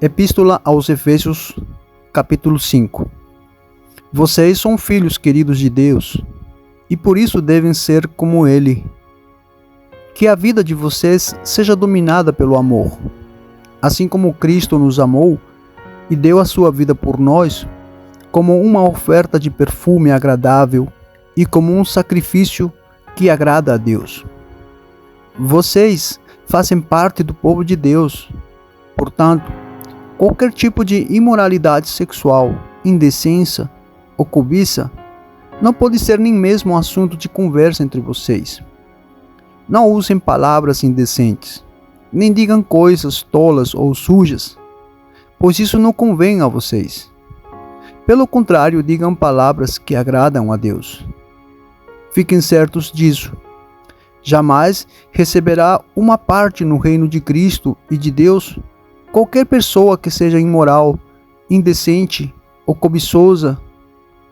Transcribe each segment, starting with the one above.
Epístola aos Efésios, capítulo 5. Vocês são filhos queridos de Deus, e por isso devem ser como Ele. Que a vida de vocês seja dominada pelo amor. Assim como Cristo nos amou e deu a sua vida por nós, como uma oferta de perfume agradável e como um sacrifício que agrada a Deus. Vocês fazem parte do povo de Deus. Portanto, qualquer tipo de imoralidade sexual, indecência ou cobiça não pode ser nem mesmo um assunto de conversa entre vocês. Não usem palavras indecentes, nem digam coisas tolas ou sujas, pois isso não convém a vocês. Pelo contrário, digam palavras que agradam a Deus. Fiquem certos disso. Jamais receberá uma parte no reino de Cristo e de Deus qualquer pessoa que seja imoral, indecente ou cobiçosa,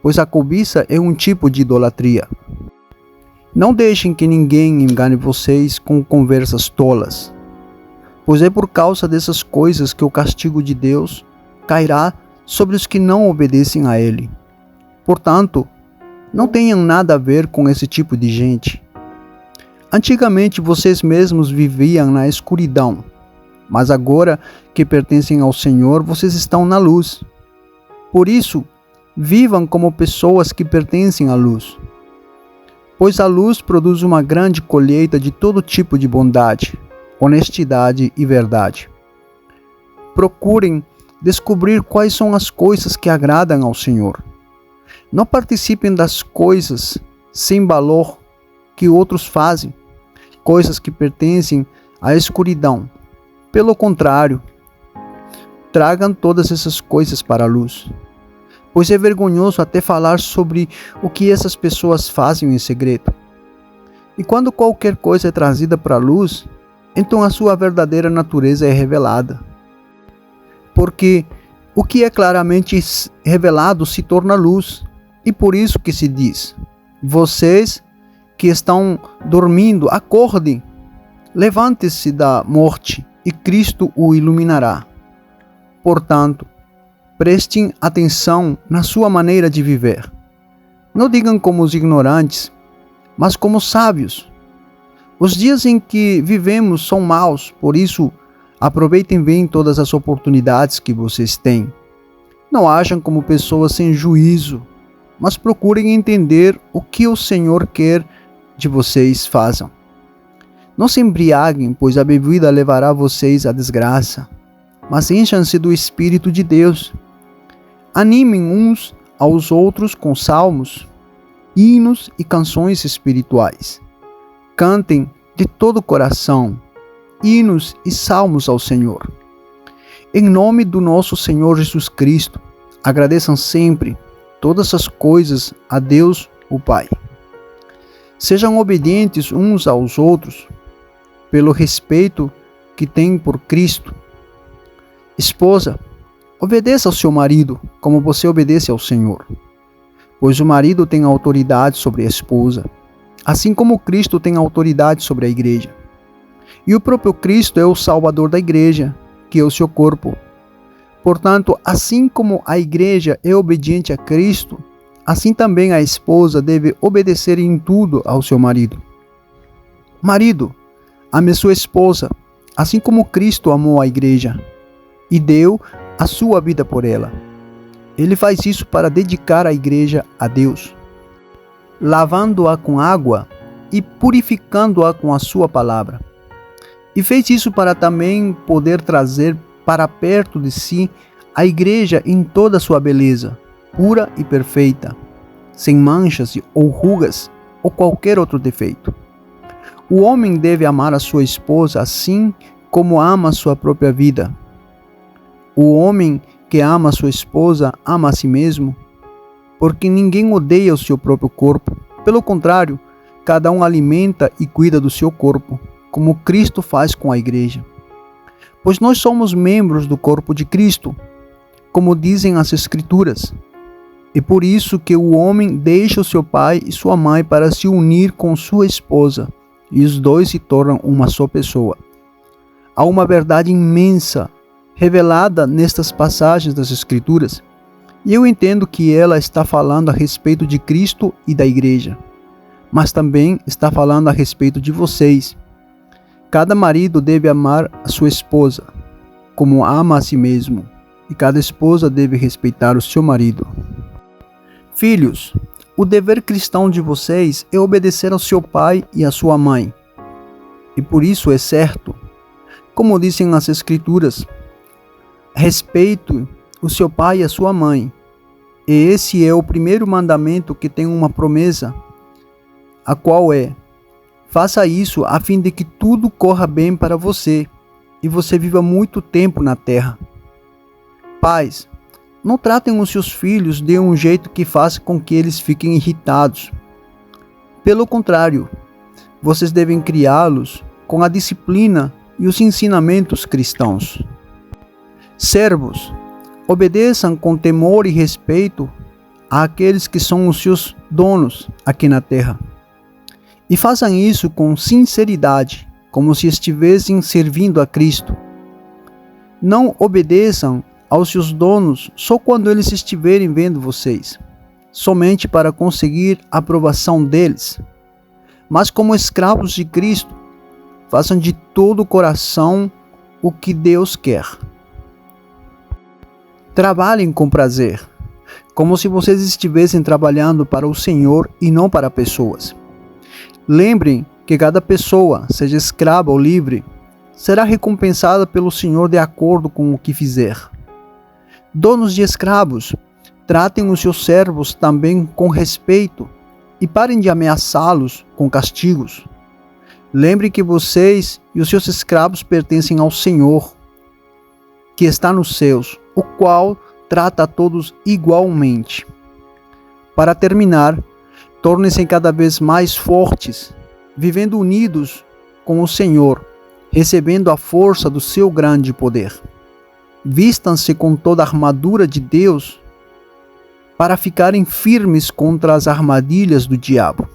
pois a cobiça é um tipo de idolatria. Não deixem que ninguém engane vocês com conversas tolas, pois é por causa dessas coisas que o castigo de Deus cairá sobre os que não obedecem a Ele. Portanto, não tenham nada a ver com esse tipo de gente. Antigamente vocês mesmos viviam na escuridão, mas agora que pertencem ao Senhor, vocês estão na luz. Por isso, vivam como pessoas que pertencem à luz, pois a luz produz uma grande colheita de todo tipo de bondade, honestidade e verdade. Procurem descobrir quais são as coisas que agradam ao Senhor. Não participem das coisas sem valor que outros fazem, coisas que pertencem à escuridão. Pelo contrário, tragam todas essas coisas para a luz, pois é vergonhoso até falar sobre o que essas pessoas fazem em segredo. E quando qualquer coisa é trazida para a luz, então a sua verdadeira natureza é revelada. Porque o que é claramente revelado se torna luz, e por isso que se diz: vocês que estão dormindo, acordem, levante-se da morte, e Cristo o iluminará. Portanto, prestem atenção na sua maneira de viver. Não digam como os ignorantes, mas como sábios. Os dias em que vivemos são maus, por isso aproveitem bem todas as oportunidades que vocês têm. Não ajam como pessoas sem juízo, mas procurem entender o que o Senhor quer de vocês façam. Não se embriaguem, pois a bebida levará vocês à desgraça, mas encham-se do Espírito de Deus. Animem uns aos outros com salmos, hinos e canções espirituais. Cantem de todo o coração hinos e salmos ao Senhor. Em nome do nosso Senhor Jesus Cristo, agradeçam sempre todas as coisas a Deus, o Pai. Sejam obedientes uns aos outros, pelo respeito que têm por Cristo. Esposa, obedeça ao seu marido, como você obedece ao Senhor. Pois o marido tem autoridade sobre a esposa, assim como Cristo tem autoridade sobre a igreja. E o próprio Cristo é o Salvador da igreja, que é o seu corpo. Portanto, assim como a igreja é obediente a Cristo, assim também a esposa deve obedecer em tudo ao seu marido. Marido, ame sua esposa, assim como Cristo amou a igreja e deu a sua vida por ela. Ele faz isso para dedicar a igreja a Deus, lavando-a com água e purificando-a com a sua palavra. E fez isso para também poder trazer para perto de si a igreja em toda a sua beleza, pura e perfeita, sem manchas ou rugas ou qualquer outro defeito. O homem deve amar a sua esposa assim como ama a sua própria vida. O homem que ama a sua esposa ama a si mesmo, porque ninguém odeia o seu próprio corpo. Pelo contrário, cada um alimenta e cuida do seu corpo, como Cristo faz com a igreja. Pois nós somos membros do corpo de Cristo, como dizem as Escrituras. E por isso que o homem deixa o seu pai e sua mãe para se unir com sua esposa, e os dois se tornam uma só pessoa. Há uma verdade imensa revelada nestas passagens das Escrituras, e eu entendo que ela está falando a respeito de Cristo e da Igreja, mas também está falando a respeito de vocês. Cada marido deve amar a sua esposa, como ama a si mesmo, e cada esposa deve respeitar o seu marido. Filhos, o dever cristão de vocês é obedecer ao seu pai e à sua mãe. E por isso é certo, como dizem as Escrituras, respeite o seu pai e a sua mãe. E esse é o primeiro mandamento que tem uma promessa, a qual é: faça isso a fim de que tudo corra bem para você e você viva muito tempo na terra. Pais, não tratem os seus filhos de um jeito que faça com que eles fiquem irritados. Pelo contrário, vocês devem criá-los com a disciplina e os ensinamentos cristãos. Servos, obedeçam com temor e respeito àqueles que são os seus donos aqui na terra. E façam isso com sinceridade, como se estivessem servindo a Cristo. Não obedeçam aos seus donos só quando eles estiverem vendo vocês, somente para conseguir a aprovação deles. Mas como escravos de Cristo, façam de todo o coração o que Deus quer. Trabalhem com prazer, como se vocês estivessem trabalhando para o Senhor e não para pessoas. Lembrem que cada pessoa, seja escrava ou livre, será recompensada pelo Senhor de acordo com o que fizer. Donos de escravos, tratem os seus servos também com respeito e parem de ameaçá-los com castigos. Lembrem que vocês e os seus escravos pertencem ao Senhor, que está nos céus, o qual trata a todos igualmente. Para terminar, tornem-se cada vez mais fortes, vivendo unidos com o Senhor, recebendo a força do seu grande poder. Vistam-se com toda a armadura de Deus para ficarem firmes contra as armadilhas do diabo.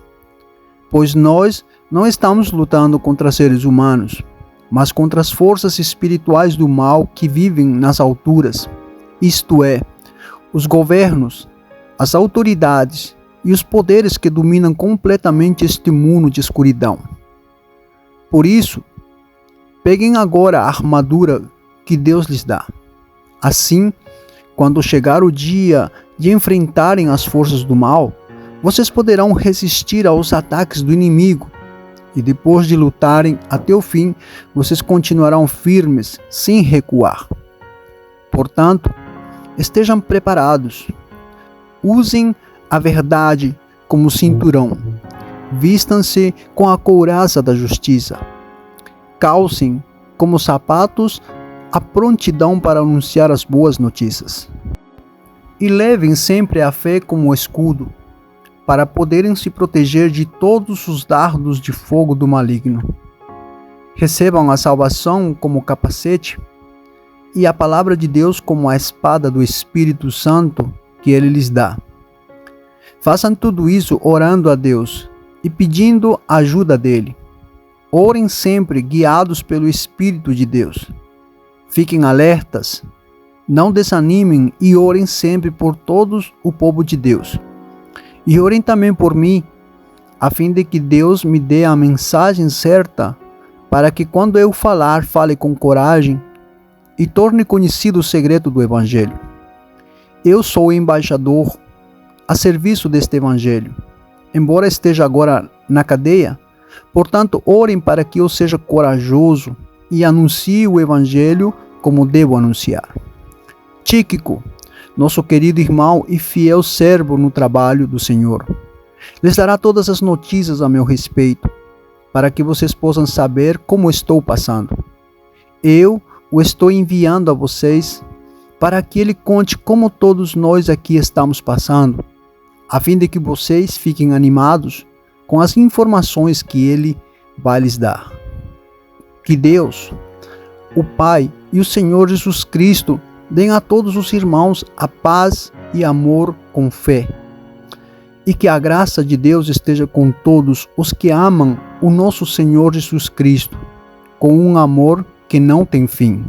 Pois nós não estamos lutando contra seres humanos, mas contra as forças espirituais do mal que vivem nas alturas, isto é, os governos, as autoridades e os poderes que dominam completamente este mundo de escuridão. Por isso, peguem agora a armadura que Deus lhes dá. Assim, quando chegar o dia de enfrentarem as forças do mal, vocês poderão resistir aos ataques do inimigo, e depois de lutarem até o fim, vocês continuarão firmes, sem recuar. Portanto, estejam preparados. Usem a verdade como cinturão. Vistam-se com a couraça da justiça. Calcem como sapatos a prontidão para anunciar as boas notícias. E levem sempre a fé como escudo, para poderem se proteger de todos os dardos de fogo do maligno. Recebam a salvação como capacete e a palavra de Deus como a espada do Espírito Santo que Ele lhes dá. Façam tudo isso orando a Deus e pedindo a ajuda dEle. Orem sempre guiados pelo Espírito de Deus. Fiquem alertas, não desanimem e orem sempre por todos o povo de Deus. E orem também por mim, a fim de que Deus me dê a mensagem certa, para que quando eu falar, fale com coragem e torne conhecido o segredo do Evangelho. Eu sou o embaixador a serviço deste Evangelho, embora esteja agora na cadeia. Portanto, orem para que eu seja corajoso e anuncie o Evangelho como devo anunciar. Tíquico, nosso querido irmão e fiel servo no trabalho do Senhor, lhes dará todas as notícias a meu respeito, para que vocês possam saber como estou passando. Eu o estou enviando a vocês para que ele conte como todos nós aqui estamos passando, a fim de que vocês fiquem animados com as informações que ele vai lhes dar. Que Deus, o Pai e o Senhor Jesus Cristo deem a todos os irmãos a paz e amor com fé. E que a graça de Deus esteja com todos os que amam o nosso Senhor Jesus Cristo, com um amor que não tem fim.